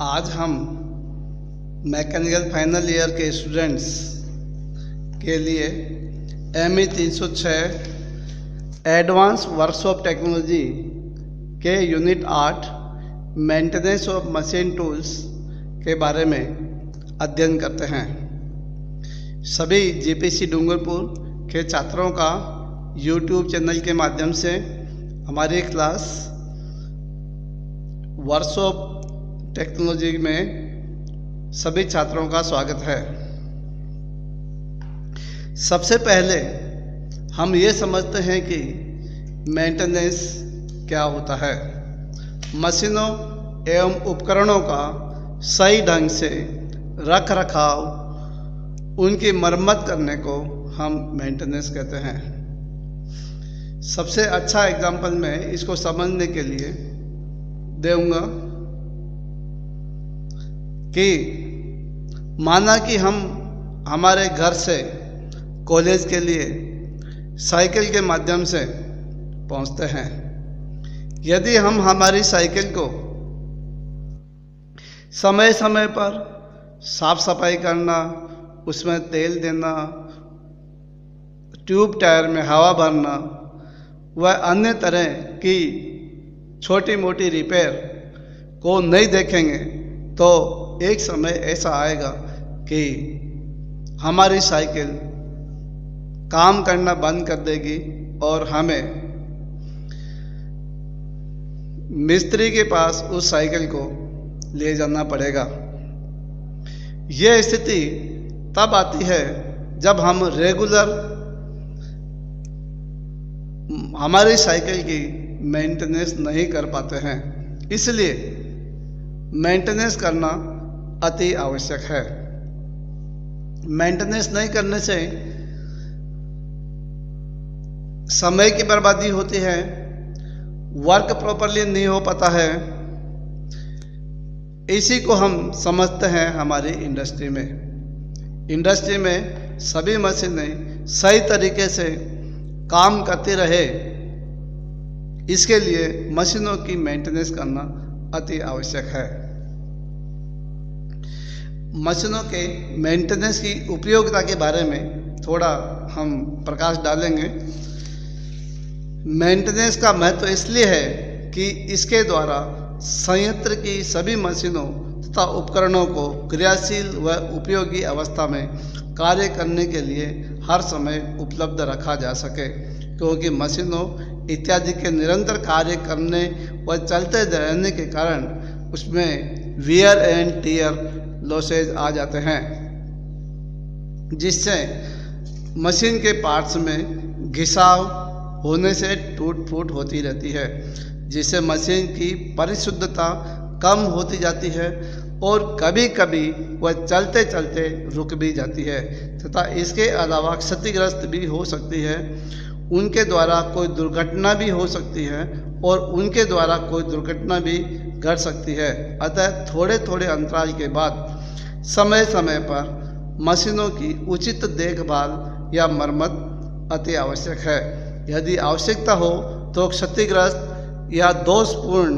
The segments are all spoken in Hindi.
आज हम मैकेनिकल फाइनल ईयर के स्टूडेंट्स के लिए ME 306 एडवांस वर्कशॉप टेक्नोलॉजी के unit 8 maintenance of machine tools के बारे में अध्ययन करते हैं। सभी GPC डूंगरपुर के छात्रों का YouTube चैनल के माध्यम से हमारी क्लास वर्कशॉप टेक्नोलॉजी में सभी छात्रों का स्वागत है। सबसे पहले हम ये समझते हैं कि मेंटेनेंस क्या होता है। मशीनों एवं उपकरणों का सही ढंग से रख रखाव, उनकी मरम्मत करने को हम मेंटेनेंस कहते हैं। सबसे अच्छा एग्जाम्पल मैं इसको समझने के लिए दूंगा कि माना कि हम हमारे घर से कॉलेज के लिए साइकिल के माध्यम से पहुंचते हैं। यदि हम हमारी साइकिल को समय समय पर साफ सफाई करना, उसमें तेल देना, ट्यूब टायर में हवा भरना व अन्य तरह की छोटी मोटी रिपेयर को नहीं देखेंगे तो एक समय ऐसा आएगा कि हमारी साइकिल काम करना बंद कर देगी और हमें मिस्त्री के पास उस साइकिल को ले जाना पड़ेगा। यह स्थिति तब आती है जब हम रेगुलर हमारी साइकिल की मेंटेनेंस नहीं कर पाते हैं। इसलिए मेंटेनेंस करना अति आवश्यक है। मेंटेनेंस नहीं करने से समय की बर्बादी होती है, वर्क प्रॉपरली नहीं हो पाता है। इसी को हम समझते हैं हमारी इंडस्ट्री में। इंडस्ट्री में सभी मशीनें सही तरीके से काम करती रहे, इसके लिए मशीनों की मेंटेनेंस करना अति आवश्यक है। मशीनों के मेंटेनेंस की उपयोगिता के बारे में थोड़ा हम प्रकाश डालेंगे। मेंटेनेंस का महत्व इसलिए है कि इसके द्वारा संयंत्र की सभी मशीनों तथा उपकरणों को क्रियाशील व उपयोगी अवस्था में कार्य करने के लिए हर समय उपलब्ध रखा जा सके, क्योंकि मशीनों इत्यादि के निरंतर कार्य करने व चलते रहने के कारण उसमें वियर एंड टियर लॉसेज आ जाते हैं, जिससे मशीन के पार्ट्स में घिसाव होने से टूट फूट होती रहती है, जिससे मशीन की परिशुद्धता कम होती जाती है और कभी कभी वह चलते चलते रुक भी जाती है तथा इसके अलावा क्षतिग्रस्त भी हो सकती है। उनके द्वारा कोई दुर्घटना भी हो सकती है और उनके द्वारा कोई दुर्घटना भी घट सकती है। अतः थोड़े थोड़े अंतराल के बाद समय समय पर मशीनों की उचित देखभाल या मरम्मत अति आवश्यक है। यदि आवश्यकता हो तो क्षतिग्रस्त या दोषपूर्ण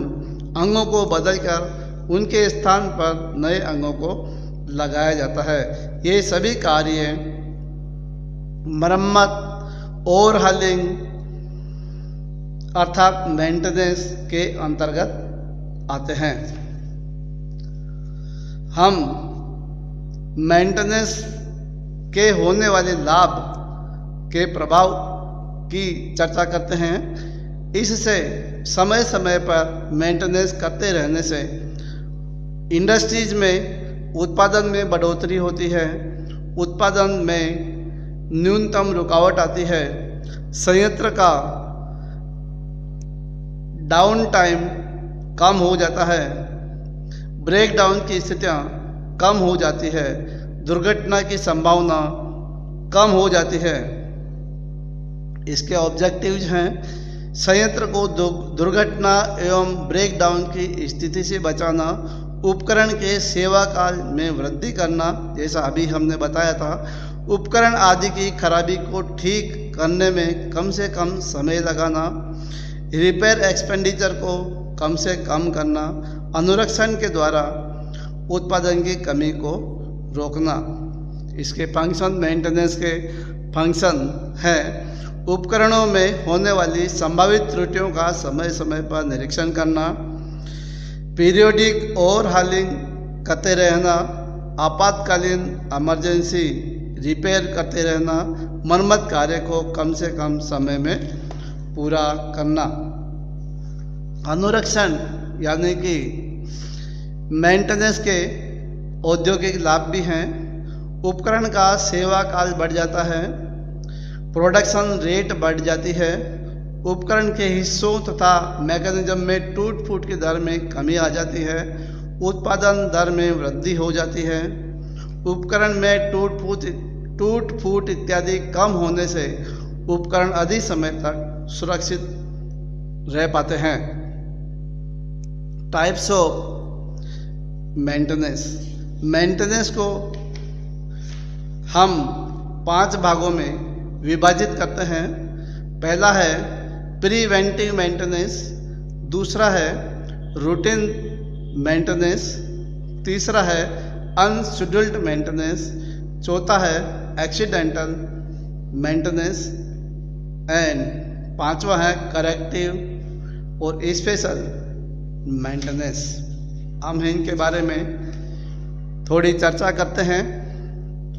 अंगों को बदलकर उनके स्थान पर नए अंगों को लगाया जाता है। ये सभी कार्य मरम्मत, ओवरहॉलिंग अर्थात मेंटेनेंस के अंतर्गत आते हैं। हम मेंटेनेंस के होने वाले लाभ के प्रभाव की चर्चा करते हैं। इससे समय समय पर मेंटेनेंस करते रहने से इंडस्ट्रीज में उत्पादन में बढ़ोतरी होती है, उत्पादन में न्यूनतम रुकावट आती है, संयंत्र का डाउन टाइम कम हो जाता है, ब्रेक डाउन की स्थितियाँ कम हो जाती है, दुर्घटना की संभावना कम हो जाती है। इसके ऑब्जेक्टिव्स हैं संयंत्र को दुर्घटना एवं ब्रेक डाउन की स्थिति से बचाना, उपकरण के सेवा काल में वृद्धि करना, जैसा अभी हमने बताया था, उपकरण आदि की खराबी को ठीक करने में कम से कम समय लगाना, रिपेयर एक्सपेंडिचर को कम से कम करना, अनुरक्षण के द्वारा उत्पादन की कमी को रोकना। इसके फंक्शन, मेंटेनेंस के फंक्शन है उपकरणों में होने वाली संभावित त्रुटियों का समय समय पर निरीक्षण करना, पीरियोडिक ओवरहॉलिंग करते रहना, आपातकालीन इमरजेंसी रिपेयर करते रहना, मरम्मत कार्य को कम से कम समय में पूरा करना। अनुरक्षण यानी कि मेंटेनेंस के औद्योगिक लाभ भी हैं। उपकरण का सेवा काल बढ़ जाता है, प्रोडक्शन रेट बढ़ जाती है, उपकरण के हिस्सों तथा मैकेनिज्म में टूट फूट की दर में कमी आ जाती है, उत्पादन दर में वृद्धि हो जाती है। उपकरण में टूट फूट इत्यादि कम होने से उपकरण अधिक समय तक सुरक्षित रह पाते हैं। टाइप्स ऑफ मेंटेनेंस को हम 5 भागों में विभाजित करते हैं। पहला है प्रीवेंटिव मेंटेनेंस, दूसरा है रूटीन मेंटेनेंस, तीसरा है अनशेड्यूल्ड मेंटेनेंस, चौथा है एक्सीडेंटल मेंटेनेंस एंड पांचवा है करेक्टिव और स्पेशल मेंटेनेंस। हम इनके बारे में थोड़ी चर्चा करते हैं।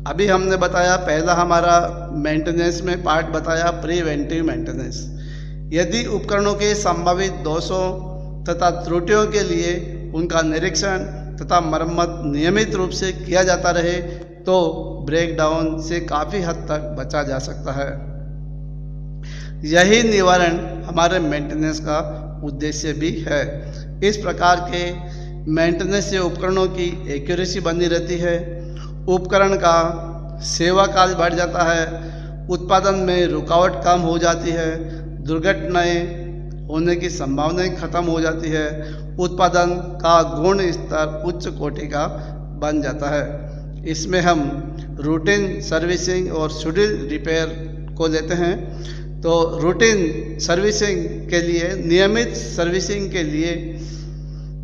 अभी हमने बताया, पहला हमारा मेंटेनेंस में पार्ट बताया प्रीवेंटिव मेंटेनेंस। यदि उपकरणों के संभावित दोषों तथा त्रुटियों के लिए उनका निरीक्षण तथा मरम्मत नियमित रूप से किया जाता रहे तो ब्रेकडाउन से काफ़ी हद तक बचा जा सकता है। यही निवारण हमारे मेंटेनेंस का उद्देश्य भी है। इस प्रकार के मेंटेनेंस से उपकरणों की एक्यूरेसी बनी रहती है, उपकरण का सेवा काल बढ़ जाता है, उत्पादन में रुकावट कम हो जाती है, दुर्घटनाएं होने की संभावनाएं खत्म हो जाती है, उत्पादन का गुण स्तर उच्च कोटि का बन जाता है। इसमें हम रूटीन सर्विसिंग और शेड्यूल रिपेयर को लेते हैं। तो रूटीन सर्विसिंग के लिए, नियमित सर्विसिंग के लिए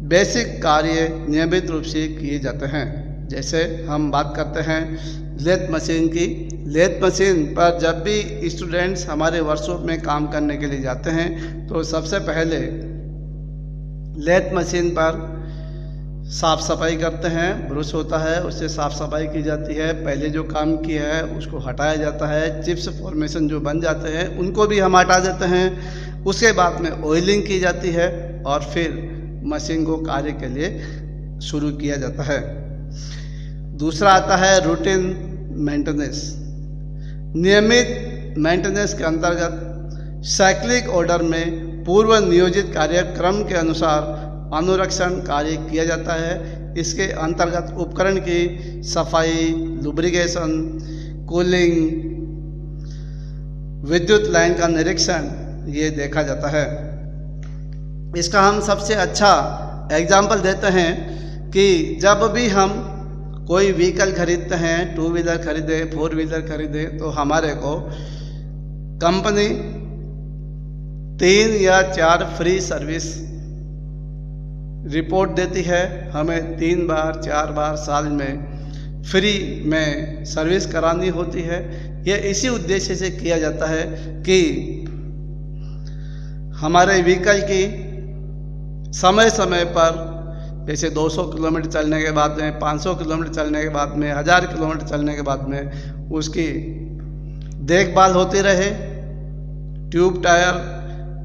बेसिक कार्य नियमित रूप से किए जाते हैं। जैसे हम बात करते हैं लेथ मशीन की। लेथ मशीन पर जब भी स्टूडेंट्स हमारे वर्कशॉप में काम करने के लिए जाते हैं तो सबसे पहले लेथ मशीन पर साफ़ सफाई करते हैं। ब्रश होता है, उससे साफ़ सफाई की जाती है। पहले जो काम किया है उसको हटाया जाता है। चिप्स फॉर्मेशन जो बन जाते हैं उनको भी हम हटा देते हैं। उसके बाद में ऑयलिंग की जाती है और फिर मशीन को कार्य के लिए शुरू किया जाता है। दूसरा आता है रूटीन मेंटेनेंस। नियमित मेंटेनेंस के अंतर्गत साइक्लिक ऑर्डर में पूर्व नियोजित कार्यक्रम के अनुसार अनुरक्षण कार्य किया जाता है। इसके अंतर्गत उपकरण की सफाई, लुब्रिकेशन, कूलिंग, विद्युत लाइन का निरीक्षण ये देखा जाता है। इसका हम सबसे अच्छा एग्जाम्पल देते हैं कि जब भी हम कोई व्हीकल खरीदते हैं, 2 व्हीलर खरीदे, 4 व्हीलर खरीदे, तो हमारे को कंपनी 3 या 4 फ्री सर्विस रिपोर्ट देती है। हमें 3 बार 4 बार साल में फ्री में सर्विस करानी होती है। यह इसी उद्देश्य से किया जाता है कि हमारे व्हीकल की समय समय पर, जैसे 200 किलोमीटर चलने के बाद में, 500 किलोमीटर चलने के बाद में, 1000 किलोमीटर चलने के बाद में उसकी देखभाल होती रहे। ट्यूब टायर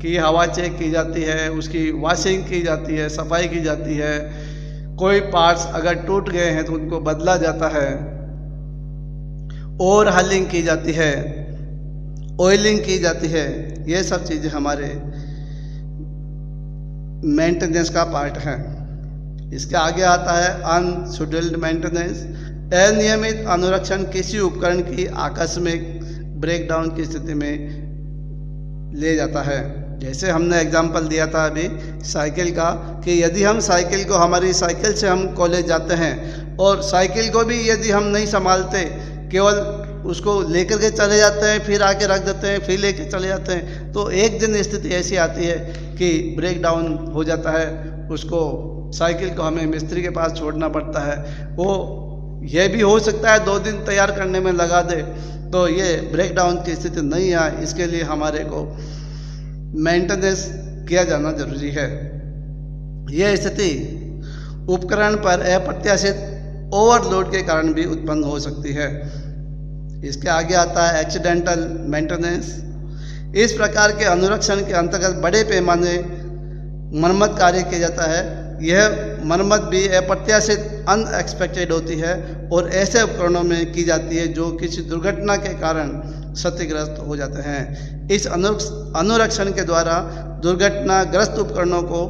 की हवा चेक की जाती है, उसकी वॉशिंग की जाती है, सफाई की जाती है। कोई पार्ट्स अगर टूट गए हैं तो उनको बदला जाता है, ओवरहॉलिंग की जाती है, ऑयलिंग की जाती है। ये सब चीज़ें हमारे मेंटेनेंस का पार्ट है। इसके आगे आता है अनशेड्यूल्ड मेंटेनेंस। अनियमित अनुरक्षण किसी उपकरण की आकस्मिक ब्रेकडाउन की स्थिति में ले जाता है। जैसे हमने एग्जाम्पल दिया था अभी साइकिल का, कि यदि हम साइकिल को, हमारी साइकिल से हम कॉलेज जाते हैं और साइकिल को भी यदि हम नहीं संभालते, केवल उसको लेकर के चले जाते हैं, फिर आके रख देते हैं, फिर लेके चले जाते हैं। तो एक दिन स्थिति ऐसी आती है कि ब्रेक डाउन हो जाता है, उसको साइकिल को हमें मिस्त्री के पास छोड़ना पड़ता है। वो ये भी हो सकता है 2 दिन तैयार करने में लगा दे, तो ये ब्रेक डाउन की स्थिति नहीं आए, इसके लिए हमारे को मेंटेनेंस किया जाना जरूरी है। यह स्थिति उपकरण पर अप्रत्याशित ओवरलोड के कारण भी उत्पन्न हो सकती है। इसके आगे आता है एक्सीडेंटल मेंटेनेंस। इस प्रकार के अनुरक्षण के अंतर्गत बड़े पैमाने मरम्मत कार्य किया जाता है। यह मरम्मत भी अप्रत्याशित अनएक्सपेक्टेड होती है और ऐसे उपकरणों में की जाती है जो किसी दुर्घटना के कारण क्षतिग्रस्त हो जाते हैं। इस अनुरक्षण के द्वारा दुर्घटनाग्रस्त उपकरणों को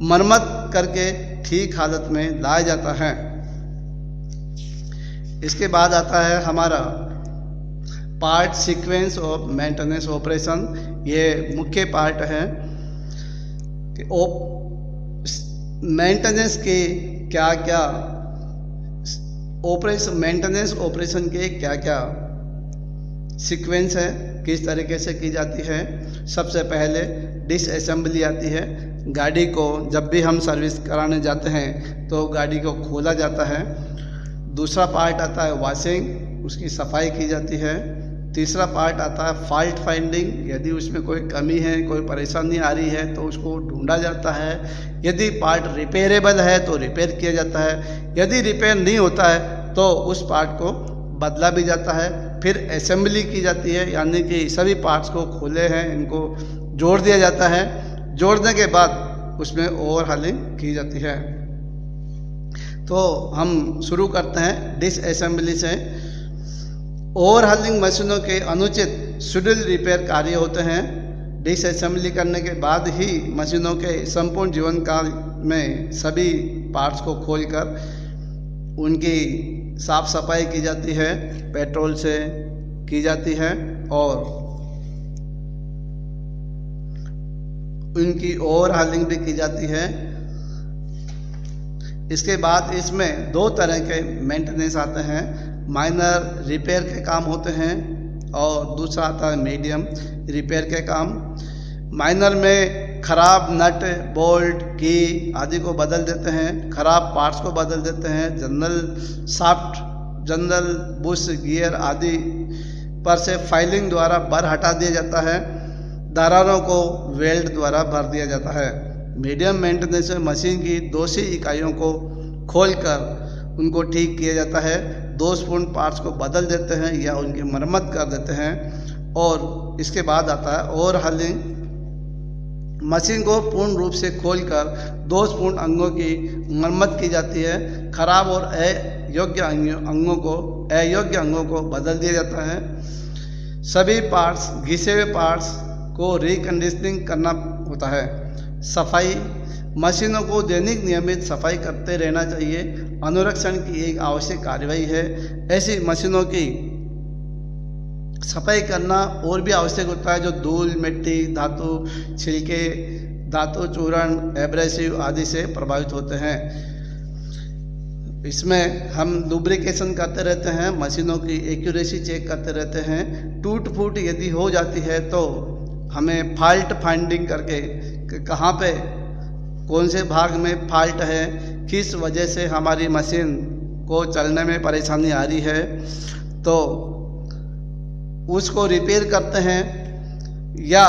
मरम्मत करके ठीक हालत में लाया जाता है। इसके बाद आता है हमारा part sequence of maintenance operation. ये मुख्य पार्ट है कि मेंटेनेंस के क्या क्या मेंटेनेंस ऑपरेशन के क्या क्या सीक्वेंस है, किस तरीके से की जाती है। सबसे पहले डिसअसेंबली आती है। गाड़ी को जब भी हम सर्विस कराने जाते हैं तो गाड़ी को खोला जाता है। दूसरा पार्ट आता है वॉशिंग, उसकी सफाई की जाती है। तीसरा पार्ट आता है फॉल्ट फाइंडिंग, यदि उसमें कोई कमी है, कोई परेशानी आ रही है तो उसको ढूंढा जाता है। यदि पार्ट रिपेयरेबल है तो रिपेयर किया जाता है। यदि रिपेयर नहीं होता है तो उस पार्ट को बदला भी जाता है। फिर असेंबली की जाती है, यानी कि सभी पार्ट्स को खोले हैं, इनको जोड़ दिया जाता है। जोड़ने के बाद उसमें ओवरहालिंग की जाती है। तो हम शुरू करते हैं डिसअसेंबली से। ओवरहालिंग मशीनों के अनुचित शेड्यूल रिपेयर कार्य होते हैं। डिसअसेंबली करने के बाद ही मशीनों के संपूर्ण जीवन काल में सभी पार्ट्स को खोलकर उनकी साफ सफाई की जाती है, पेट्रोल से की जाती है और उनकी ओवरहालिंग भी की जाती है। इसके बाद इसमें 2 तरह के मेंटेनेंस आते हैं। माइनर रिपेयर के काम होते हैं और दूसरा आता है मीडियम रिपेयर के काम। माइनर में खराब नट, बोल्ट, की आदि को बदल देते हैं, खराब पार्ट्स को बदल देते हैं, general shaft, general Bush, gear आदि पर से फाइलिंग द्वारा बर हटा दिया जाता है। दरारों को वेल्ड द्वारा भर दिया जाता है। मीडियम मेंटेनेंस में मशीन की दोषी इकाइयों को खोलकर उनको ठीक किया जाता है। दोषपूर्ण पार्ट्स को बदल देते हैं या उनकी मरम्मत कर देते हैं। और इसके बाद आता है ओवरहालिंग। मशीन को पूर्ण रूप से खोलकर दोषपूर्ण अंगों की मरम्मत की जाती है। खराब और अयोग्य अंगों को बदल दिया जाता है। सभी पार्ट्स, घिसे हुए पार्ट्स को रिकंडीशनिंग करना होता है। सफाई, मशीनों को दैनिक नियमित सफाई करते रहना चाहिए। अनुरक्षण की एक आवश्यक कार्यवाही है। ऐसी मशीनों की सफाई करना और भी आवश्यक होता है जो धूल, मिट्टी, धातु छिलके, धातु चूर्ण, एब्रेसिव आदि से प्रभावित होते हैं। इसमें हम लुब्रिकेशन करते रहते हैं, मशीनों की एक्यूरेसी चेक करते रहते हैं। टूट फूट यदि हो जाती है तो हमें फॉल्ट फाइंडिंग करके कि कहाँ पे कौन से भाग में फॉल्ट है, किस वजह से हमारी मशीन को चलने में परेशानी आ रही है, तो उसको रिपेयर करते हैं। या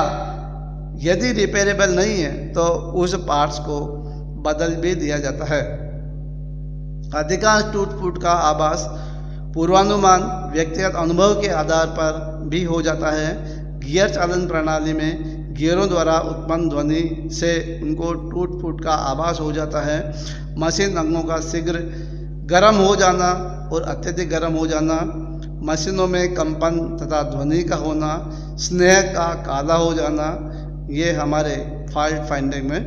यदि रिपेयरेबल नहीं है तो उस पार्ट्स को बदल भी दिया जाता है। अधिकांश टूट फूट का आभास पूर्वानुमान व्यक्तिगत अनुभव के आधार पर भी हो जाता है। गियर चालन प्रणाली में गियरों द्वारा उत्पन्न ध्वनि से उनको टूट फूट का आभास हो जाता है। मशीन अंगों का शीघ्र गर्म हो जाना और अत्यधिक गर्म हो जाना, मशीनों में कंपन तथा ध्वनि का होना, स्नेह का काला हो जाना, ये हमारे फॉल्ट फाइंडिंग में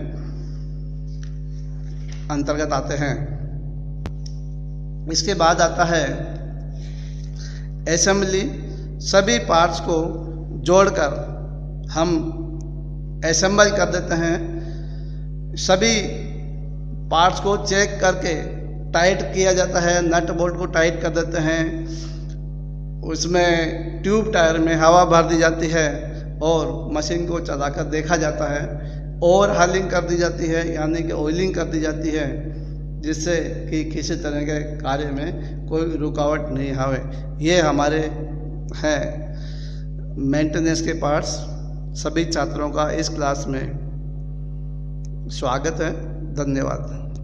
अंतर्गत आते हैं। इसके बाद आता है असेंबली। सभी पार्ट्स को जोड़कर हम असेंबल कर देते हैं। सभी पार्ट्स को चेक करके टाइट किया जाता है, नट बोल्ट को टाइट कर देते हैं। उसमें ट्यूब टायर में हवा भर दी जाती है और मशीन को चलाकर देखा जाता है, और हालिंग कर दी जाती है यानी कि ऑयलिंग कर दी जाती है, जिससे कि किसी तरह के कार्य में कोई रुकावट नहीं आवे। ये हमारे हैं मेंटेनेंस के पार्ट्स। सभी छात्रों का इस क्लास में स्वागत है। धन्यवाद।